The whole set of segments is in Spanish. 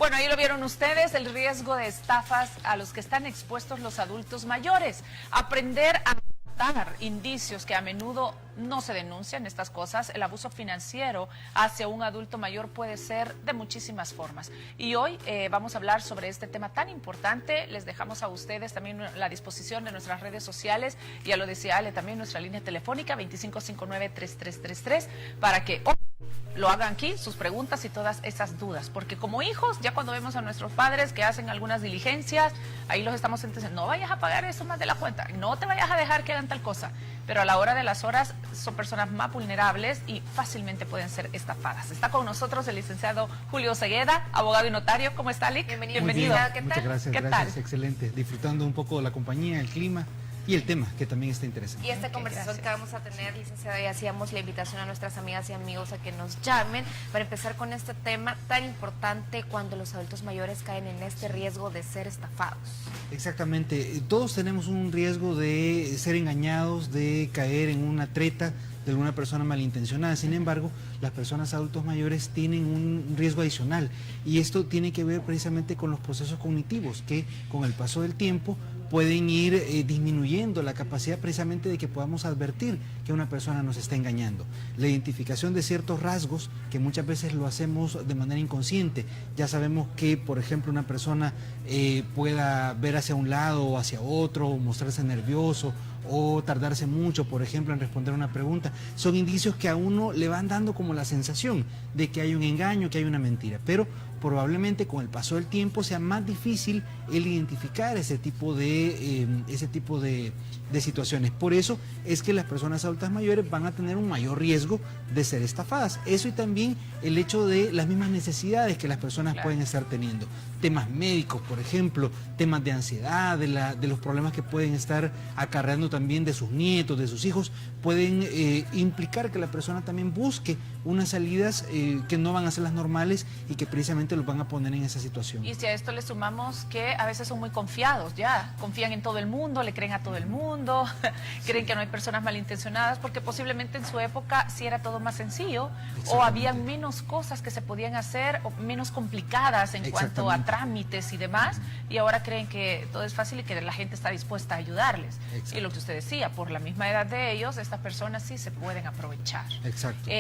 Bueno, ahí lo vieron ustedes, el riesgo de estafas a los que están expuestos los adultos mayores. Aprender a notar indicios que a menudo no se denuncian, estas cosas. El abuso financiero hacia un adulto mayor puede ser de muchísimas formas. Y hoy vamos a hablar sobre este tema tan importante. Les dejamos a ustedes también la disposición de nuestras redes sociales. Ya lo decía Ale, también nuestra línea telefónica 2559-3333 para que lo hagan aquí, sus preguntas y todas esas dudas, porque como hijos, ya cuando vemos a nuestros padres que hacen algunas diligencias, ahí los estamos sentenciando, no vayas a pagar eso más de la cuenta, no te vayas a dejar que hagan tal cosa, pero a la hora de las horas son personas más vulnerables y fácilmente pueden ser estafadas. Está con nosotros el licenciado Julio Segueda, abogado y notario. ¿Cómo está, Lic? Bienvenido. ¿Qué tal? Muchas gracias, ¿Qué gracias, tal? excelente. Disfrutando un poco de la compañía, el clima y el tema, que también está interesante. Y esta conversación que vamos a tener, licenciado, y hacíamos la invitación a nuestras amigas y amigos a que nos llamen para empezar con este tema tan importante cuando los adultos mayores caen en este riesgo de ser estafados. Exactamente, todos tenemos un riesgo de ser engañados, de caer en una treta de alguna persona malintencionada. Sin embargo, las personas adultos mayores tienen un riesgo adicional y esto tiene que ver precisamente con los procesos cognitivos que con el paso del tiempo pueden ir disminuyendo la capacidad precisamente de que podamos advertir que una persona nos está engañando. La identificación de ciertos rasgos que muchas veces lo hacemos de manera inconsciente. Ya sabemos que, por ejemplo, una persona pueda ver hacia un lado o hacia otro, o mostrarse nervioso o tardarse mucho, por ejemplo, en responder una pregunta. Son indicios que a uno le van dando como la sensación de que hay un engaño, que hay una mentira, pero probablemente con el paso del tiempo sea más difícil el identificar ese tipo de situaciones. Por eso es que las personas adultas mayores van a tener un mayor riesgo de ser estafadas. Eso y también el hecho de las mismas necesidades que las personas pueden estar teniendo. Temas médicos, por ejemplo, temas de ansiedad, de los problemas que pueden estar acarreando también de sus nietos, de sus hijos, pueden implicar que la persona también busque unas salidas que no van a ser las normales y que precisamente los van a poner en esa situación. Y si a esto le sumamos que a veces son muy confiados, ya confían en todo el mundo, le creen a todo el mundo, creen que no hay personas malintencionadas, porque posiblemente en su época sí era todo más sencillo o había menos cosas que se podían hacer o menos complicadas en cuanto a trámites y demás, y ahora creen que todo es fácil y que la gente está dispuesta a ayudarles. Y lo que usted decía, por la misma edad de ellos, estas personas sí se pueden aprovechar. Exacto.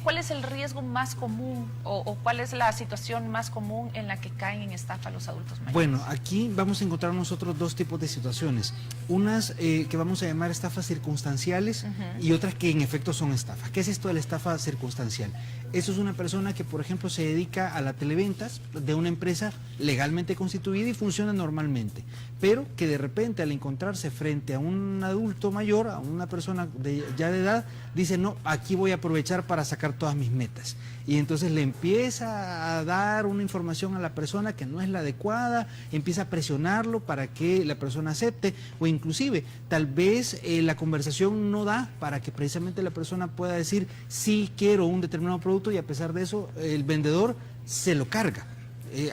¿Cuál es el riesgo más común o cuál es la situación más común en la que caen en estafa los adultos mayores? Bueno, aquí vamos a encontrar nosotros dos tipos de situaciones. Unas que vamos a llamar estafas circunstanciales y otras que en efecto son estafas. ¿Qué es esto de la estafa circunstancial? Eso es una persona que, por ejemplo, se dedica a la televentas de una empresa legalmente constituida y funciona normalmente, pero que de repente al encontrarse frente a un adulto mayor, a una persona ya de edad, dice, no, aquí voy a aprovechar para sacar todas mis metas. Y entonces le empieza a dar una información a la persona que no es la adecuada, empieza a presionarlo para que la persona acepte, o inclusive tal vez la conversación no da para que precisamente la persona pueda decir, sí quiero un determinado producto, y a pesar de eso el vendedor se lo carga.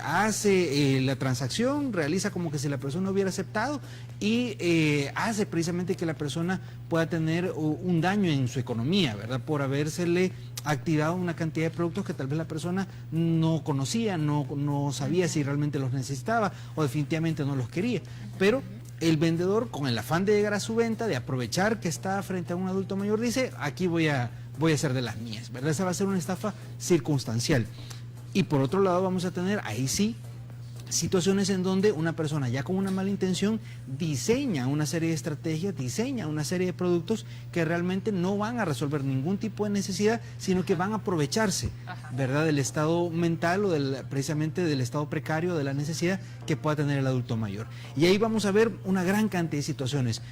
Hace la transacción, realiza como que si la persona hubiera aceptado y hace precisamente que la persona pueda tener un daño en su economía, ¿verdad? Por habérsele activado una cantidad de productos que tal vez la persona no conocía, no sabía si realmente los necesitaba o definitivamente no los quería. Pero el vendedor, con el afán de llegar a su venta, de aprovechar que está frente a un adulto mayor, dice, aquí voy a hacer de las mías, ¿verdad? Esa va a ser una estafa circunstancial. Y por otro lado vamos a tener, ahí sí, situaciones en donde una persona ya con una mala intención diseña una serie de estrategias, diseña una serie de productos que realmente no van a resolver ningún tipo de necesidad, sino que van a aprovecharse, ¿verdad?, del estado mental o precisamente del estado precario, de la necesidad que pueda tener el adulto mayor. Y ahí vamos a ver una gran cantidad de situaciones.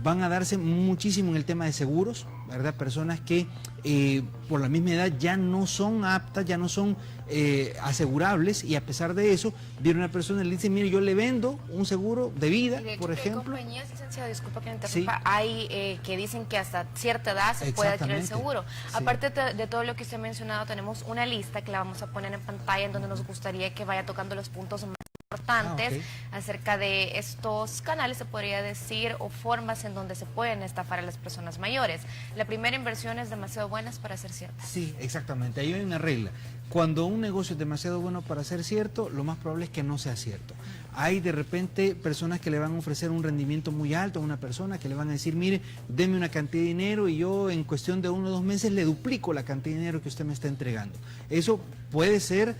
Van a darse muchísimo en el tema de seguros, ¿verdad? Personas que por la misma edad ya no son aptas, ya no son asegurables, y a pesar de eso, viene una persona y le dice, mire, yo le vendo un seguro de vida, de hecho, por ejemplo. hay compañías, licenciado, disculpa que me interrumpa, hay que dicen que hasta cierta edad se puede adquirir el seguro. Sí. Aparte de todo lo que usted ha mencionado, tenemos una lista que la vamos a poner en pantalla en donde nos gustaría que vaya tocando los puntos más importantes acerca de estos canales, se podría decir, o formas en donde se pueden estafar a las personas mayores. La primera inversión es demasiado buena para ser cierta. Sí, exactamente. Ahí hay una regla. Cuando un negocio es demasiado bueno para ser cierto, lo más probable es que no sea cierto. Hay de repente personas que le van a ofrecer un rendimiento muy alto a una persona, que le van a decir, mire, deme una cantidad de dinero y yo en cuestión de 1 o 2 meses le duplico la cantidad de dinero que usted me está entregando. Eso puede ser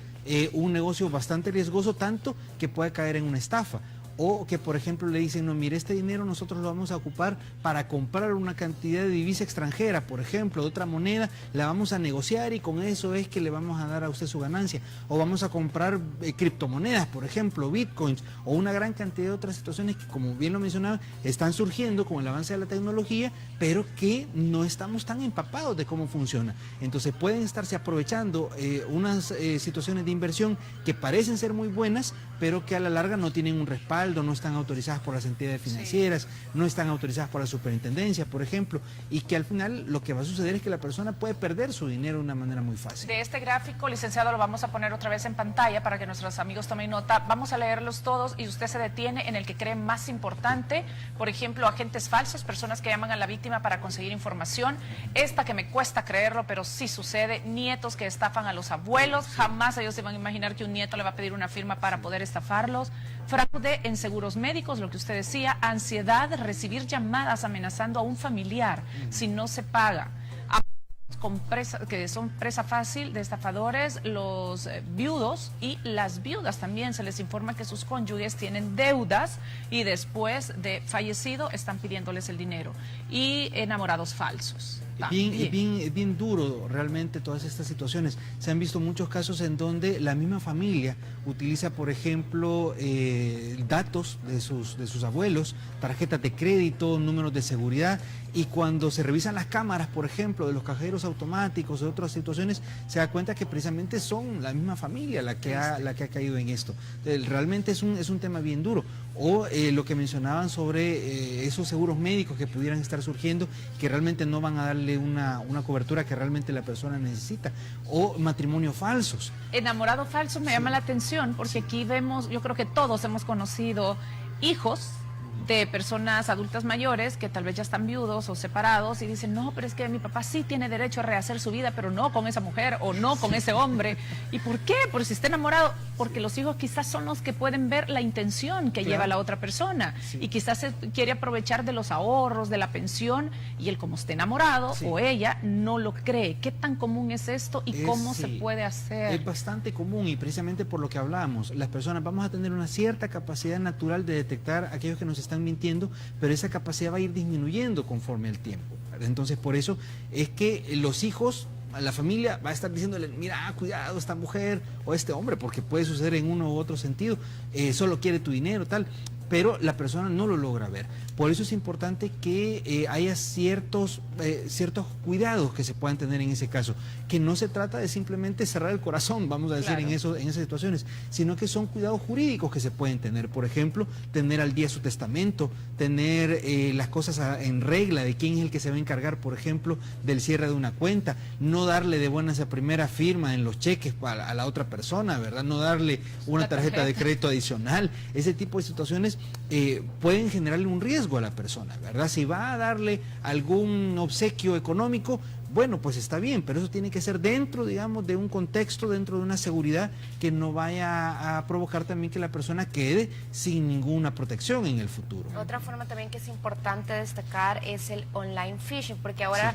un negocio bastante riesgoso, tanto que puede caer en una estafa. O que, por ejemplo, le dicen, no, mire, este dinero nosotros lo vamos a ocupar para comprar una cantidad de divisa extranjera, por ejemplo, de otra moneda, la vamos a negociar y con eso es que le vamos a dar a usted su ganancia. O vamos a comprar criptomonedas, por ejemplo, bitcoins, o una gran cantidad de otras situaciones que, como bien lo mencionaba, están surgiendo con el avance de la tecnología, pero que no estamos tan empapados de cómo funciona. Entonces pueden estarse aprovechando unas situaciones de inversión que parecen ser muy buenas, pero que a la larga no tienen un respaldo, no están autorizadas por las entidades financieras, no están autorizadas por la superintendencia, por ejemplo, y que al final lo que va a suceder es que la persona puede perder su dinero de una manera muy fácil. De este gráfico, licenciado, lo vamos a poner otra vez en pantalla para que nuestros amigos tomen nota. Vamos a leerlos todos y usted se detiene en el que cree más importante. Por ejemplo, agentes falsos, personas que llaman a la víctima para conseguir información. Esta que me cuesta creerlo, pero sí sucede. Nietos que estafan a los abuelos. Jamás ellos se van a imaginar que un nieto le va a pedir una firma para poder estafarlos. Fraude en seguros médicos, lo que usted decía. Ansiedad, recibir llamadas amenazando a un familiar si no se paga. Que son presa fácil de estafadores, los viudos y las viudas también. Se les informa que sus cónyuges tienen deudas y después de fallecido están pidiéndoles el dinero. Y enamorados falsos. Bien duro realmente todas estas situaciones. Se han visto muchos casos en donde la misma familia utiliza, por ejemplo, datos de sus abuelos, tarjetas de crédito, números de seguridad, y cuando se revisan las cámaras, por ejemplo, de los cajeros automáticos, de otras situaciones, se da cuenta que precisamente son la misma familia la que ha caído en esto. Realmente es un tema bien duro. O lo que mencionaban sobre esos seguros médicos que pudieran estar surgiendo, que realmente no van a darle una cobertura que realmente la persona necesita. O matrimonios falsos. Enamorado falso me llama la atención, porque aquí vemos, yo creo que todos hemos conocido hijos de personas adultas mayores que tal vez ya están viudos o separados y dicen, no, pero es que mi papá sí tiene derecho a rehacer su vida, pero no con esa mujer o no con ese hombre. ¿Y por qué? Porque si está enamorado, porque los hijos quizás son los que pueden ver la intención que lleva la otra persona y quizás se quiere aprovechar de los ahorros, de la pensión, y él, como esté enamorado o ella, no lo cree. ¿Qué tan común es esto y cómo se puede hacer? Es bastante común, y precisamente por lo que hablábamos, las personas vamos a tener una cierta capacidad natural de detectar a aquellos que nos están mintiendo, pero esa capacidad va a ir disminuyendo conforme al tiempo. Entonces, por eso es que los hijos, la familia va a estar diciéndole, mira, cuidado, esta mujer o este hombre, porque puede suceder en uno u otro sentido, solo quiere tu dinero, tal, pero la persona no lo logra ver. Por eso es importante que haya ciertos cuidados que se puedan tener en ese caso, que no se trata de simplemente cerrar el corazón, vamos a decir, en esas situaciones, sino que son cuidados jurídicos que se pueden tener. Por ejemplo, tener al día su testamento, tener las cosas en regla de quién es el que se va a encargar, por ejemplo, del cierre de una cuenta, no darle de buenas a primera firma en los cheques a la otra persona, ¿verdad? No darle una tarjeta de crédito adicional. Ese tipo de situaciones pueden generarle un riesgo a la persona, ¿verdad? Si va a darle algún obsequio económico, bueno, pues está bien, pero eso tiene que ser dentro, digamos, de un contexto, dentro de una seguridad que no vaya a provocar también que la persona quede sin ninguna protección en el futuro. Otra forma también que es importante destacar es el online phishing, porque ahora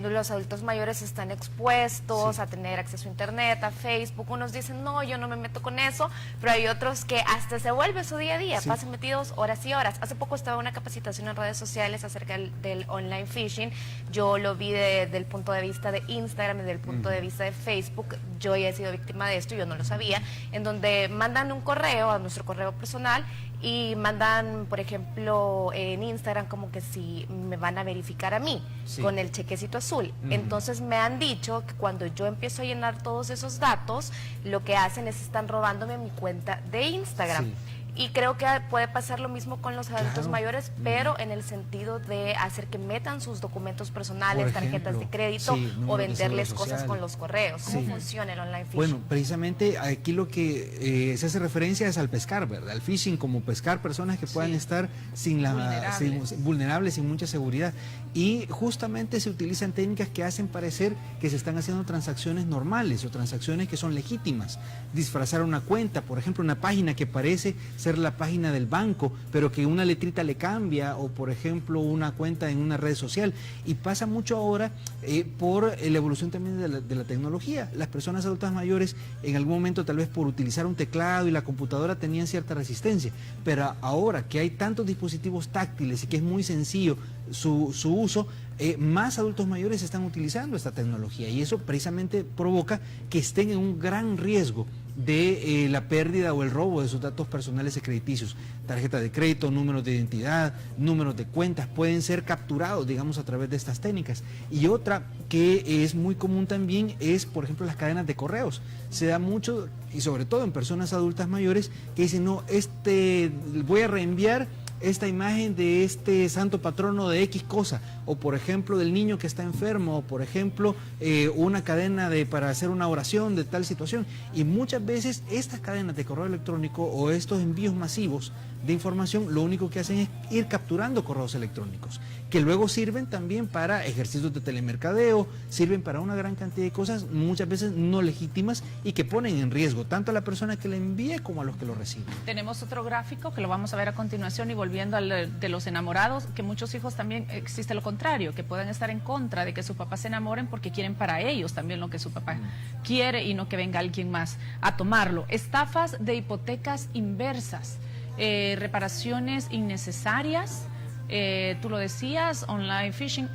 los adultos mayores están expuestos a tener acceso a internet, a Facebook. Unos dicen, no, yo no me meto con eso, pero hay otros que hasta se vuelve su día a día, pasan metidos horas y horas. Hace poco estaba una capacitación en redes sociales acerca del online phishing. Yo lo vi desde el punto de vista de Instagram, desde el punto de vista de Facebook. Yo ya he sido víctima de esto, yo no lo sabía, en donde mandan un correo a nuestro correo personal y mandan, por ejemplo, en Instagram como que si me van a verificar a mí con el chequecito azul. Entonces me han dicho que cuando yo empiezo a llenar todos esos datos, lo que hacen es están robándome mi cuenta de Instagram. Y creo que puede pasar lo mismo con los adultos Claro. mayores, pero en el sentido de hacer que metan sus documentos personales, Por tarjetas de ejemplo, crédito sí, o número de venderles seguro cosas social. con los correos. ¿Cómo Sí. funciona el online phishing? Bueno, precisamente aquí lo que se hace referencia es al pescar, ¿verdad? Al phishing, como pescar personas que puedan estar vulnerables, sin mucha seguridad. Y justamente se utilizan técnicas que hacen parecer que se están haciendo transacciones normales o transacciones que son legítimas. Disfrazar una cuenta, por ejemplo, una página que parece ser la página del banco, pero que una letrita le cambia, o por ejemplo una cuenta en una red social. Y pasa mucho ahora por la evolución también de la tecnología. Las personas adultas mayores en algún momento, tal vez por utilizar un teclado y la computadora, tenían cierta resistencia, pero ahora que hay tantos dispositivos táctiles y que es muy sencillo su uso, más adultos mayores están utilizando esta tecnología, y eso precisamente provoca que estén en un gran riesgo de la pérdida o el robo de sus datos personales y crediticios. Tarjeta de crédito, números de identidad, números de cuentas pueden ser capturados, digamos, a través de estas técnicas. Y otra que es muy común también es, por ejemplo, las cadenas de correos. Se da mucho, y sobre todo en personas adultas mayores, que dicen, no, voy a reenviar esta imagen de este santo patrono de X cosa, o por ejemplo del niño que está enfermo, o por ejemplo una cadena para hacer una oración de tal situación. Y muchas veces estas cadenas de correo electrónico o estos envíos masivos de información lo único que hacen es ir capturando correos electrónicos, que luego sirven también para ejercicios de telemercadeo, sirven para una gran cantidad de cosas, muchas veces no legítimas, y que ponen en riesgo tanto a la persona que le envía como a los que lo reciben. Tenemos otro gráfico que lo vamos a ver a continuación, y volviendo al de los enamorados, que muchos hijos también existe lo contrario, que pueden estar en contra de que su papá se enamoren porque quieren para ellos también lo que su papá quiere y no que venga alguien más a tomarlo. Estafas de hipotecas inversas, reparaciones innecesarias. Tú lo decías, online phishing,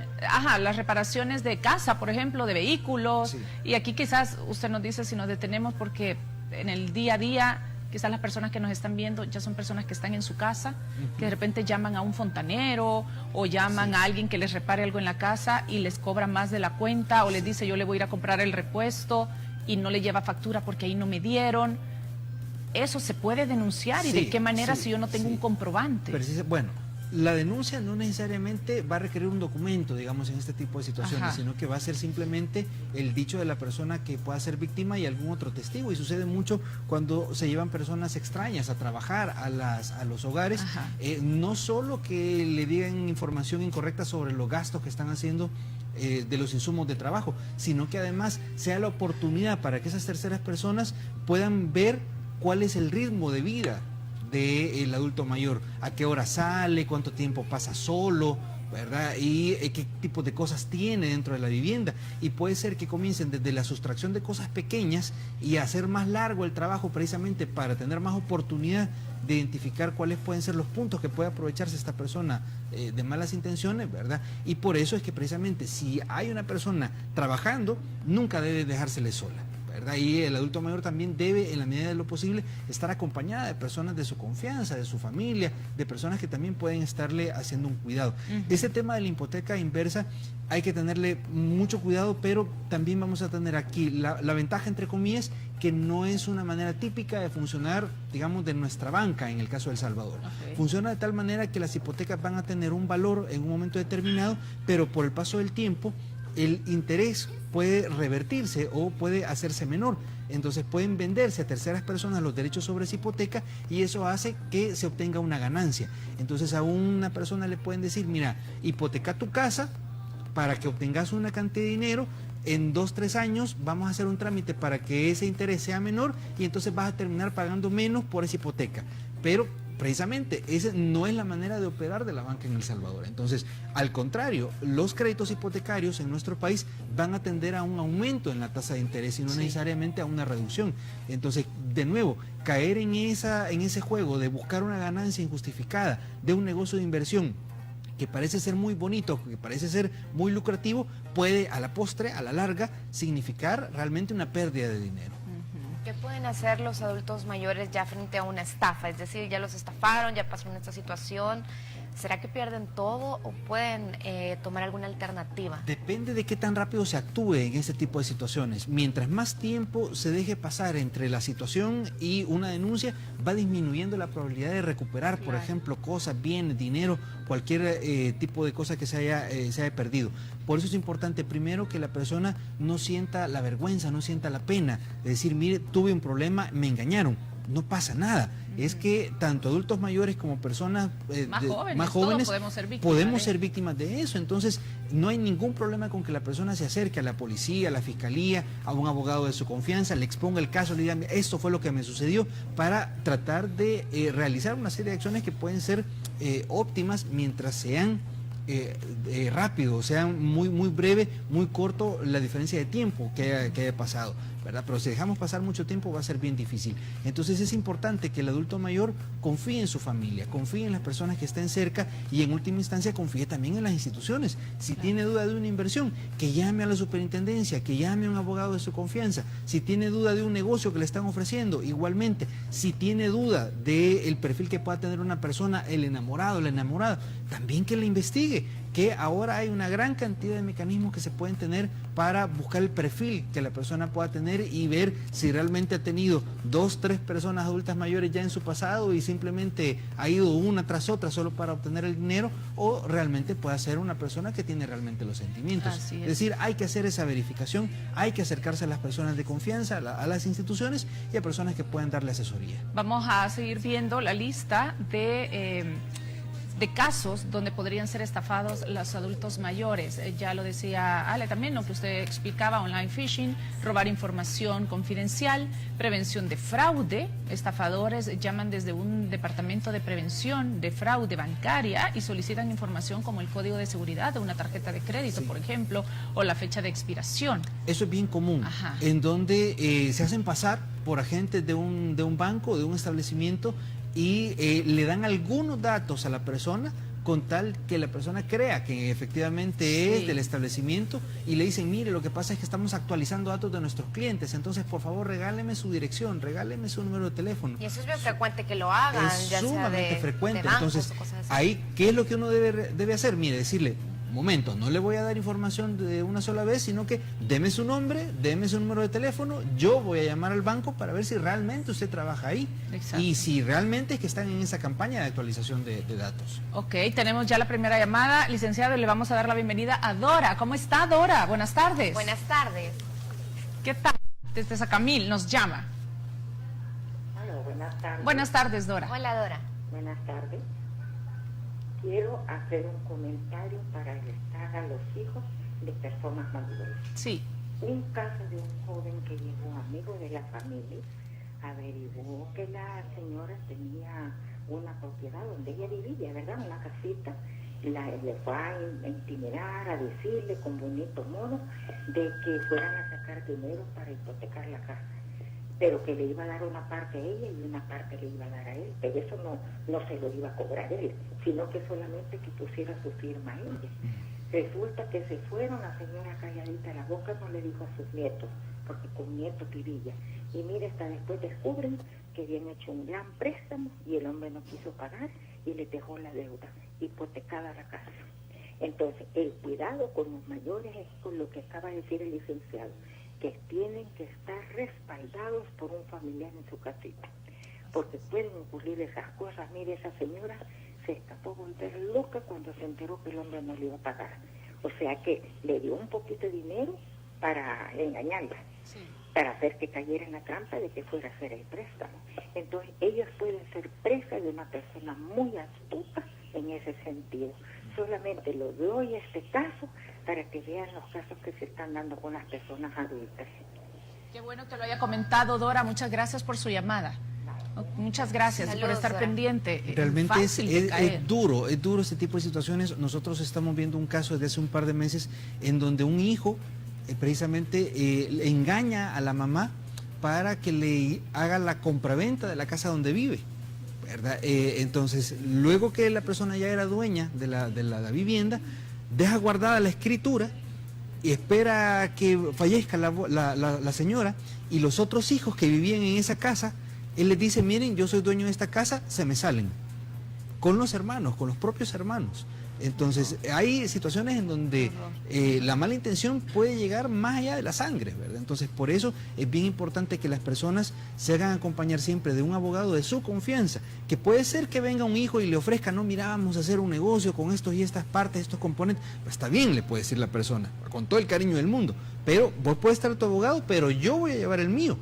las reparaciones de casa, por ejemplo, de vehículos. Sí. Y aquí quizás usted nos dice si nos detenemos, porque en el día a día quizás las personas que nos están viendo ya son personas que están en su casa, que de repente llaman a un fontanero o llaman a alguien que les repare algo en la casa y les cobra más de la cuenta, o les dice yo le voy a ir a comprar el repuesto y no le lleva factura porque ahí no me dieron. ¿Eso se puede denunciar? ¿Y de qué manera si yo no tengo un comprobante? Bueno, la denuncia no necesariamente va a requerir un documento, digamos, en este tipo de situaciones, sino que va a ser simplemente el dicho de la persona que pueda ser víctima y algún otro testigo. Y sucede mucho cuando se llevan personas extrañas a trabajar a los hogares, no solo que le digan información incorrecta sobre los gastos que están haciendo de los insumos de trabajo, sino que además sea la oportunidad para que esas terceras personas puedan ver cuál es el ritmo de vida del adulto mayor, a qué hora sale, cuánto tiempo pasa solo, ¿verdad? Y qué tipo de cosas tiene dentro de la vivienda. Y puede ser que comiencen desde la sustracción de cosas pequeñas y hacer más largo el trabajo, precisamente para tener más oportunidad de identificar cuáles pueden ser los puntos que puede aprovecharse esta persona de malas intenciones, ¿verdad? Y por eso es que precisamente si hay una persona trabajando, nunca debe dejársele sola, ¿verdad? Y el adulto mayor también debe, en la medida de lo posible, estar acompañada de personas de su confianza, de su familia, de personas que también pueden estarle haciendo un cuidado. Ese tema de la hipoteca inversa hay que tenerle mucho cuidado, pero también vamos a tener aquí la ventaja, entre comillas, que no es una manera típica de funcionar, digamos, de nuestra banca en el caso de El Salvador. Funciona de tal manera que las hipotecas van a tener un valor en un momento determinado, pero por el paso del tiempo el interés puede revertirse o puede hacerse menor. Entonces pueden venderse a terceras personas los derechos sobre esa hipoteca, y eso hace que se obtenga una ganancia. Entonces a una persona le pueden decir, mira, hipoteca tu casa para que obtengas una cantidad de dinero, en 2 o 3 años vamos a hacer un trámite para que ese interés sea menor, y entonces vas a terminar pagando menos por esa hipoteca. Pero precisamente esa no es la manera de operar de la banca en El Salvador. Entonces, al contrario, los créditos hipotecarios en nuestro país van a tender a un aumento en la tasa de interés y no necesariamente a una reducción. Entonces, de nuevo, caer en ese juego de buscar una ganancia injustificada de un negocio de inversión que parece ser muy bonito, que parece ser muy lucrativo, puede a la postre, a la larga, significar realmente una pérdida de dinero. ¿Qué pueden hacer los adultos mayores ya frente a una estafa? Es decir, ya los estafaron, ya pasaron esta situación. ¿será que pierden todo o pueden tomar alguna alternativa? Depende de qué tan rápido se actúe en este tipo de situaciones. Mientras más tiempo se deje pasar entre la situación y una denuncia, va disminuyendo la probabilidad de recuperar, por ejemplo, cosas, bienes, dinero, cualquier tipo de cosa que se haya perdido. Por eso es importante primero que la persona no sienta la vergüenza, no sienta la pena de decir, mire, tuve un problema, me engañaron. No pasa nada. Es que tanto adultos mayores como personas más jóvenes podemos ser víctimas de eso. Entonces, no hay ningún problema con que la persona se acerque a la policía, a la fiscalía, a un abogado de su confianza, le exponga el caso, le diga, esto fue lo que me sucedió, para tratar de realizar una serie de acciones que pueden ser óptimas mientras sean rápido, sea muy breve, muy corto la diferencia de tiempo que haya pasado, ¿verdad? Pero si dejamos pasar mucho tiempo va a ser bien difícil. Entonces es importante que el adulto mayor confíe en su familia, confíe en las personas que estén cerca y en última instancia confíe también en las instituciones. Si tiene duda de una inversión, que llame a la superintendencia, que llame a un abogado de su confianza. Si tiene duda de un negocio que le están ofreciendo, igualmente. Si tiene duda del perfil que pueda tener una persona, el enamorado, la enamorada, también que la investigue, que ahora hay una gran cantidad de mecanismos que se pueden tener para buscar el perfil que la persona pueda tener y ver si realmente ha tenido 2, 3 personas adultas mayores ya en su pasado y simplemente ha ido una tras otra solo para obtener el dinero, o realmente puede ser una persona que tiene realmente los sentimientos. Así es decir, hay que hacer esa verificación, hay que acercarse a las personas de confianza, a las instituciones y a personas que puedan darle asesoría. Vamos a seguir viendo la lista de casos donde podrían ser estafados los adultos mayores. Ya lo decía Ale también, lo que usted explicaba, online phishing, robar información confidencial, prevención de fraude. Estafadores llaman desde un departamento de prevención de fraude bancaria y solicitan información como el código de seguridad de una tarjeta de crédito, por ejemplo, o la fecha de expiración. Eso es bien común, en donde se hacen pasar por agentes de un banco, de un establecimiento, y le dan algunos datos a la persona con tal que la persona crea que efectivamente es del establecimiento, y le dicen, mire, lo que pasa es que estamos actualizando datos de nuestros clientes, entonces por favor regáleme su dirección, regáleme su número de teléfono. Y eso es bien frecuente que lo hagan, es ya sumamente sea frecuente. de bancos, Entonces, o cosas así. ahí, ¿qué es lo que uno debe hacer? Mire, decirle, momento, no le voy a dar información de una sola vez, sino que deme su nombre, deme su número de teléfono, yo voy a llamar al banco para ver si realmente usted trabaja ahí. Exacto. Y si realmente es que están en esa campaña de actualización de datos. Ok, tenemos ya la primera llamada. Licenciado, le vamos a dar la bienvenida a Dora. ¿Cómo está, Dora? Buenas tardes. Buenas tardes. ¿Qué tal? Desde Sacamil nos llama. Hola, buenas tardes. Buenas tardes, Dora. Hola, Dora. Buenas tardes. Quiero hacer un comentario para alertar a los hijos de personas mayores. Sí. Un caso de un joven que llegó amigo de la familia, averiguó que la señora tenía una propiedad donde ella vivía, ¿verdad? Una casita. Le fue a intimidar, a decirle con bonito modo de que fueran a sacar dinero para hipotecar la casa, pero que le iba a dar una parte a ella y una parte le iba a dar a él, pero eso no se lo iba a cobrar él, sino que solamente que pusiera su firma a ella. Resulta que se fueron, la señora calladita la boca, no le dijo a sus nietos, porque con nietos vivía. Y mire, hasta después descubren que habían hecho un gran préstamo y el hombre no quiso pagar y le dejó la deuda, hipotecada la casa. Entonces, el cuidado con los mayores es con lo que acaba de decir el licenciado, que tienen que estar respaldados por un familiar en su casita, porque pueden ocurrir esas cosas. Mire, esa señora se escapó a volver loca cuando se enteró que el hombre no le iba a pagar. O sea que le dio un poquito de dinero para engañarla, para hacer que cayera en la trampa de que fuera a hacer el préstamo. Entonces, ellos pueden ser presas de una persona muy astuta en ese sentido. Solamente lo doy este caso para que vean los casos que se están dando con las personas adultas. Qué bueno que lo haya comentado, Dora. Muchas gracias por su llamada. Muchas gracias. Saludos, por estar Dora. pendiente. Realmente es caer. duro este tipo de situaciones. Nosotros estamos viendo un caso desde hace un par de meses en donde un hijo precisamente engaña a la mamá para que le haga la compraventa de la casa donde vive, ¿verdad? Entonces, luego que la persona ya era dueña de la vivienda, deja guardada la escritura y espera que fallezca la señora, y los otros hijos que vivían en esa casa, él les dice, miren, yo soy dueño de esta casa, se me salen. con los hermanos, con los propios hermanos. Entonces, hay situaciones en donde la mala intención puede llegar más allá de la sangre, ¿verdad? Entonces, por eso es bien importante que las personas se hagan acompañar siempre de un abogado de su confianza, que puede ser que venga un hijo y le ofrezca, no, mira, vamos a hacer un negocio con estos y estas partes, estos componentes. Pues está bien, le puede decir la persona, con todo el cariño del mundo, pero vos puedes estar tu abogado, pero yo voy a llevar el mío,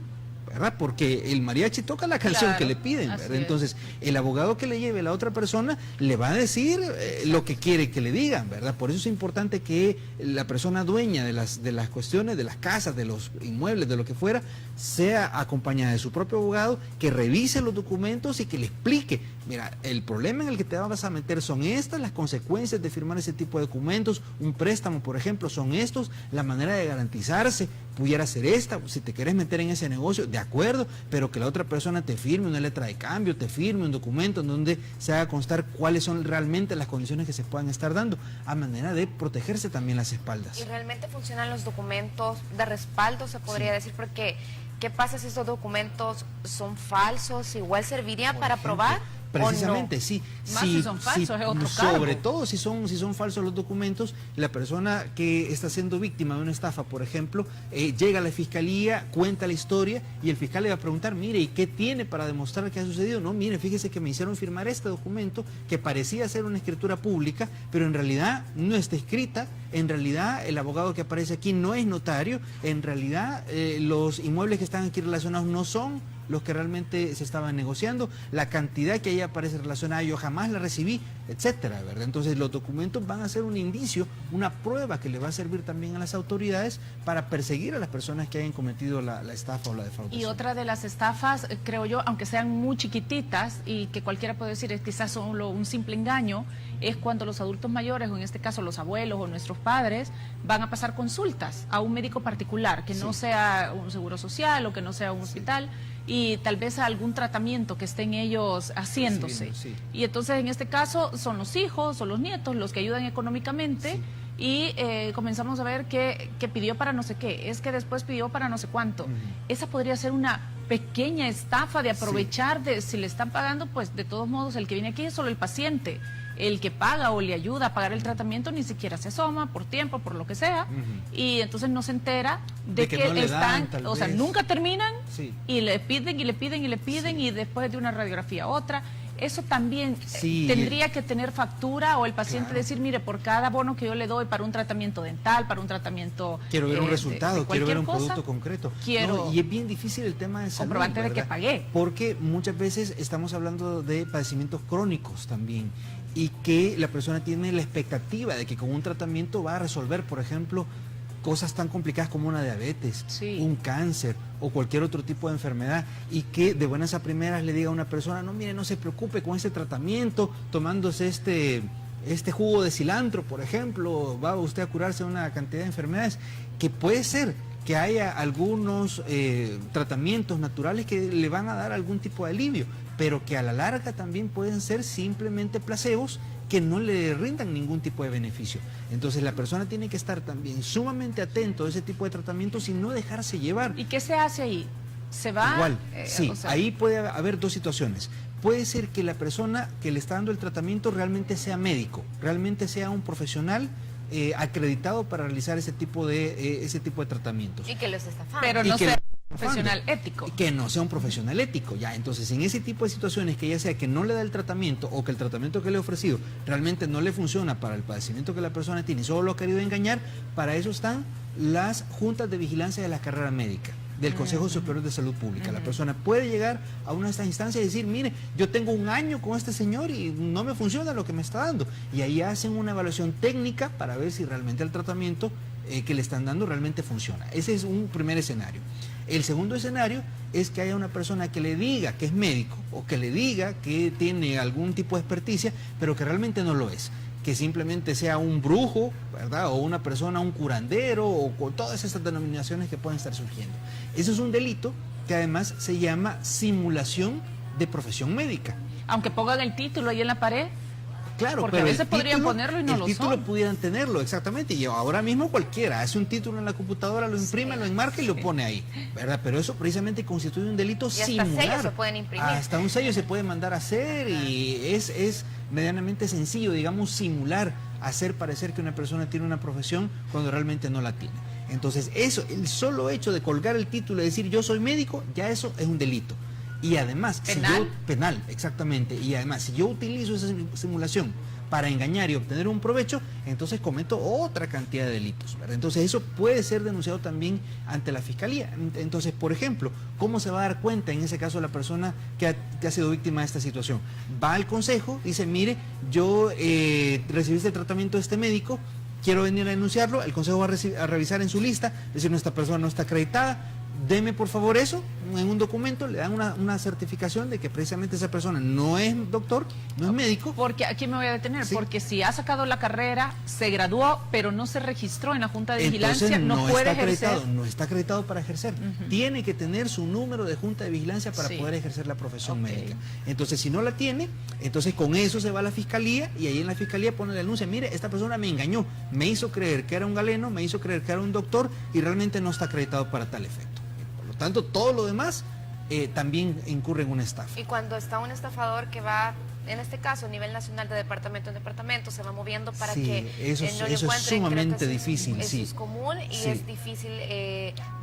¿verdad? Porque el mariachi toca la canción Claro, que le piden, ¿verdad? así es. Entonces, el abogado que le lleve a la otra persona le va a decir lo que quiere que le digan, ¿verdad? Por eso es importante que la persona dueña de las cuestiones, de las casas, de los inmuebles, de lo que fuera, sea acompañada de su propio abogado, que revise los documentos y que le explique, mira, el problema en el que te vas a meter son estas, las consecuencias de firmar ese tipo de documentos, un préstamo, por ejemplo, son estos, la manera de garantizarse pudiera ser esta, si te quieres meter en ese negocio, de acuerdo, pero que la otra persona te firme una letra de cambio, te firme un documento en donde se haga constar cuáles son realmente las condiciones que se puedan estar dando, a manera de protegerse también las espaldas. ¿Y realmente funcionan los documentos de respaldo, se podría decir? Porque, ¿qué pasa si estos documentos son falsos? ¿Igual servirían para probar? Precisamente, ¿o no? sí. Más si son falsos, es otro sobre cargo. todo si son falsos los documentos, la persona que está siendo víctima de una estafa, por ejemplo, llega a la fiscalía, cuenta la historia y el fiscal le va a preguntar, mire, ¿y qué tiene para demostrar que ha sucedido? No, mire, fíjese que me hicieron firmar este documento que parecía ser una escritura pública, pero en realidad no está escrita, en realidad el abogado que aparece aquí no es notario, en realidad los inmuebles que están aquí relacionados no son los que realmente se estaban negociando, la cantidad que ahí aparece relacionada yo jamás la recibí, etcétera, ¿verdad? Entonces los documentos van a ser un indicio, una prueba que le va a servir también a las autoridades para perseguir a las personas que hayan cometido la estafa o la defraudación. Y otra de las estafas, creo yo, aunque sean muy chiquititas y que cualquiera puede decir es quizás solo un simple engaño, es cuando los adultos mayores, o en este caso los abuelos o nuestros padres, van a pasar consultas a un médico particular, que no sea un seguro social o que no sea un hospital, y tal vez a algún tratamiento que estén ellos haciéndose. Sí. Y entonces en este caso son los hijos o los nietos los que ayudan económicamente. Y comenzamos a ver que pidió para no sé qué, es que después pidió para no sé cuánto. Esa podría ser una pequeña estafa de aprovechar de si le están pagando, pues de todos modos el que viene aquí es solo el paciente. El que paga o le ayuda a pagar el tratamiento ni siquiera se asoma por tiempo, por lo que sea, y entonces no se entera de que no le están, dan, o sea, vez. nunca terminan Sí. y le piden y le piden y le piden y después de una radiografía otra. Eso también Sí. tendría que tener factura o el paciente Claro. decir, mire, por cada bono que yo le doy para un tratamiento dental, para un tratamiento... Quiero ver un resultado, de quiero ver un cualquier producto cosa, concreto. quiero No, y es bien difícil el tema de salud, comprobante de que ¿verdad? pagué. Porque muchas veces estamos hablando de padecimientos crónicos también y que la persona tiene la expectativa de que con un tratamiento va a resolver, por ejemplo, cosas tan complicadas como una diabetes, Sí. un cáncer o cualquier otro tipo de enfermedad, y que de buenas a primeras le diga a una persona, no, mire, no se preocupe con este tratamiento, tomándose este jugo de cilantro, por ejemplo, va usted a curarse de una cantidad de enfermedades, que puede ser que haya algunos tratamientos naturales que le van a dar algún tipo de alivio, pero que a la larga también pueden ser simplemente placebos que no le rindan ningún tipo de beneficio. Entonces la persona tiene que estar también sumamente atento a ese tipo de tratamientos y no dejarse llevar. ¿Y qué se hace ahí? ¿Se va? Igual, sí, o sea, ahí puede haber dos situaciones. Puede ser que la persona que le está dando el tratamiento realmente sea médico, realmente sea un profesional acreditado para realizar ese tipo de tratamientos. Y que los estafando. pero y no que sea lo profesional estafando. ético. Que no sea un profesional ético, ya. Entonces, en ese tipo de situaciones que ya sea que no le da el tratamiento o que el tratamiento que le ha ofrecido realmente no le funciona para el padecimiento que la persona tiene y solo lo ha querido engañar, para eso están las juntas de vigilancia de la carrera médica del Consejo Superior de Salud Pública. La persona puede llegar a una de estas instancias y decir, mire, yo tengo un año con este señor y no me funciona lo que me está dando. Y ahí hacen una evaluación técnica para ver si realmente el tratamiento que le están dando realmente funciona. Ese es un primer escenario. El segundo escenario es que haya una persona que le diga que es médico o que le diga que tiene algún tipo de experticia, pero que realmente no lo es. Que simplemente sea un brujo, ¿verdad? O una persona, un curandero, o con todas esas denominaciones que pueden estar surgiendo. Eso es un delito que además se llama simulación de profesión médica. Aunque pongan el título ahí en la pared. Claro, porque pero a veces podrían ponerlo y no lo el título son. pudieran tenerlo, exactamente, y ahora mismo cualquiera hace un título en la computadora, lo imprime, lo enmarca y lo pone ahí, ¿verdad? Pero eso precisamente constituye un delito hasta similar. sellos se pueden imprimir. Hasta un sello se puede mandar a hacer y es medianamente sencillo, digamos, simular, hacer parecer que una persona tiene una profesión cuando realmente no la tiene. Entonces, eso, el solo hecho de colgar el título y decir yo soy médico, ya eso es un delito. Y además, ¿Penal? penal, exactamente. Y además, si yo utilizo esa simulación para engañar y obtener un provecho, entonces cometo otra cantidad de delitos, ¿verdad? Entonces eso puede ser denunciado también ante la fiscalía. Entonces, por ejemplo, ¿cómo se va a dar cuenta en ese caso la persona que ha sido víctima de esta situación? Va al consejo, dice, mire, yo recibí este tratamiento de este médico, quiero venir a denunciarlo, el consejo va a revisar en su lista, decir, no, esta persona no está acreditada, deme por favor eso, en un documento, le dan una certificación de que precisamente esa persona no es doctor, no es médico. Porque aquí me voy a detener, Sí. porque si ha sacado la carrera, se graduó, pero no se registró en la Junta de Vigilancia, Entonces, no puede está ejercer. acreditado, no está acreditado para ejercer. Tiene que tener su número de Junta de Vigilancia para Sí. poder ejercer la profesión Ok. médica. Entonces, si no la tiene, entonces con eso se va a la fiscalía y ahí en la fiscalía pone la denuncia. Mire, esta persona me engañó, me hizo creer que era un galeno, me hizo creer que era un doctor y realmente no está acreditado para tal efecto. Por lo tanto, todo lo demás también incurre en una estafa. Y cuando está un estafador que va, en este caso, a nivel nacional, de departamento en departamento, se va moviendo para Sí, que eso no lo es encuentren. sumamente Creo que eso difícil, eso sí. es común y Sí. es difícil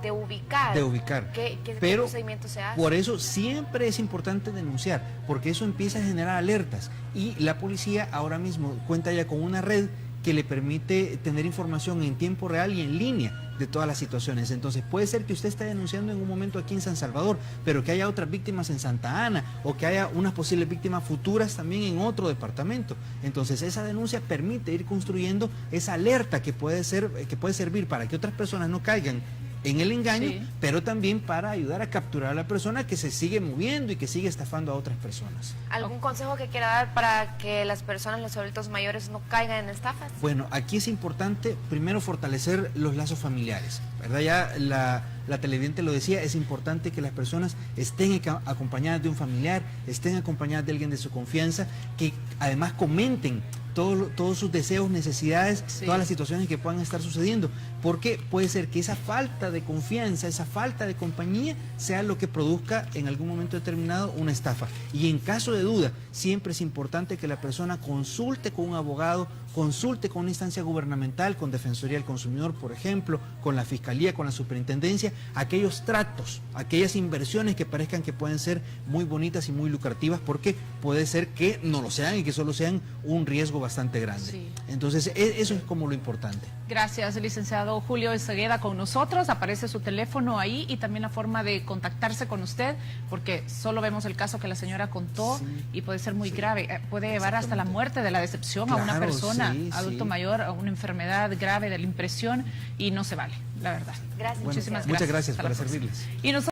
de ubicar. De ubicar. ¿Qué Pero procedimiento se hace? por eso siempre es importante denunciar, porque eso empieza a generar alertas. Y la policía ahora mismo cuenta ya con una red que le permite tener información en tiempo real y en línea de todas las situaciones. Entonces puede ser que usted esté denunciando en un momento aquí en San Salvador, pero que haya otras víctimas en Santa Ana o que haya unas posibles víctimas futuras también en otro departamento. Entonces esa denuncia permite ir construyendo esa alerta que puede servir para que otras personas no caigan en el engaño, Sí. pero también para ayudar a capturar a la persona que se sigue moviendo y que sigue estafando a otras personas. ¿Algún consejo que quiera dar para que las personas, los adultos mayores, no caigan en estafas? Bueno, aquí es importante primero fortalecer los lazos familiares, ¿verdad? Ya la televidente lo decía, es importante que las personas estén acompañadas de un familiar, estén acompañadas de alguien de su confianza, que además comenten todos sus deseos, necesidades, Sí. todas las situaciones que puedan estar sucediendo, porque puede ser que esa falta de confianza, esa falta de compañía sea lo que produzca en algún momento determinado una estafa. Y en caso de duda, siempre es importante que la persona consulte con un abogado, consulte con una instancia gubernamental, con Defensoría del Consumidor, por ejemplo, con la Fiscalía, con la Superintendencia, aquellos tratos, aquellas inversiones que parezcan que pueden ser muy bonitas y muy lucrativas, porque puede ser que no lo sean y que solo sean un riesgo bastante grande. Sí. Entonces, eso es como lo importante. Gracias, licenciado Julio Ezegueda, con nosotros. Aparece su teléfono ahí y también la forma de contactarse con usted, porque solo vemos el caso que la señora contó Sí. y puede ser muy Sí. grave. Puede llevar hasta la Exactamente. muerte de la decepción a una Claro, persona, sí, adulto sí. mayor, a una enfermedad grave de la impresión y no se vale, la verdad. Gracias. Muchísimas Muchas gracias. gracias Hasta la para próxima. servirles. Y nosotros